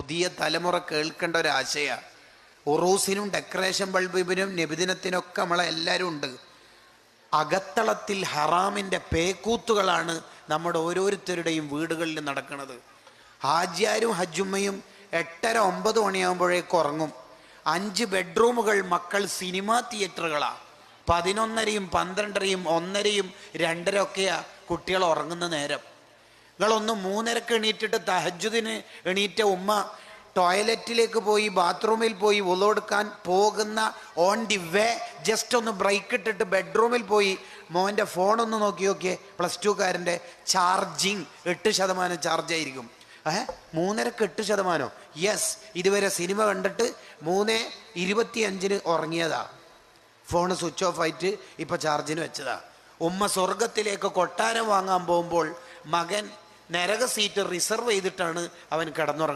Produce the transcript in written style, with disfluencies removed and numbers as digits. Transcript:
പുതിയ തലമുറ കേൾക്കേണ്ട ഒരാശയ. ഉറൂസിനും ഡെക്കറേഷൻ ബൾബിനും നബിദിനത്തിനൊക്കെ നമ്മളെല്ലാവരും ഉണ്ട്. അകത്തളത്തിൽ ഹറാമിൻ്റെ പേക്കൂത്തുകളാണ് നമ്മുടെ ഓരോരുത്തരുടെയും വീടുകളിൽ നടക്കുന്നത്. ഹാജിയാരും ഹജ്ജുമ്മയും 8:30-9 മണിയാകുമ്പോഴേക്കും ഉറങ്ങും. 5 ബെഡ്റൂമുകൾ മക്കൾ സിനിമാ തിയേറ്ററുകളാണ്. 11:30, 12:30, 1:30, 2:30 ഒക്കെയാ കുട്ടികൾ ഉറങ്ങുന്ന നേരം. നിങ്ങളൊന്ന് 3:30 എണീറ്റിട്ട് തഹജ്ജുദിന് എണീറ്റ ഉമ്മ ടോയ്ലറ്റിലേക്ക് പോയി ബാത്റൂമിൽ പോയി വുളു എടുക്കാൻ പോകുന്ന ഓൺ ദി വേ ജസ്റ്റ് ഒന്ന് ബ്രേക്ക് ഇട്ടിട്ട് ബെഡ്റൂമിൽ പോയി മോൻ്റെ ഫോണൊന്ന് നോക്കി നോക്കിയേ. +2കാരൻ്റെ ചാർജിങ് 8% ചാർജായിരിക്കും. 3:30 8%. യെസ്, ഇതുവരെ സിനിമ കണ്ടിട്ട് 3:25 ഉറങ്ങിയതാ. ഫോൺ സ്വിച്ച് ഓഫ് ആയിട്ട് ഇപ്പം ചാർജിന് വെച്ചതാ. ഉമ്മ സ്വർഗത്തിലേക്ക് കൊട്ടാരം വാങ്ങാൻ പോകുമ്പോൾ മകൻ നരക സീറ്റ് റിസർവ് ചെയ്തിട്ടാണ് അവൻ കിടന്നുറങ്ങുന്നത്.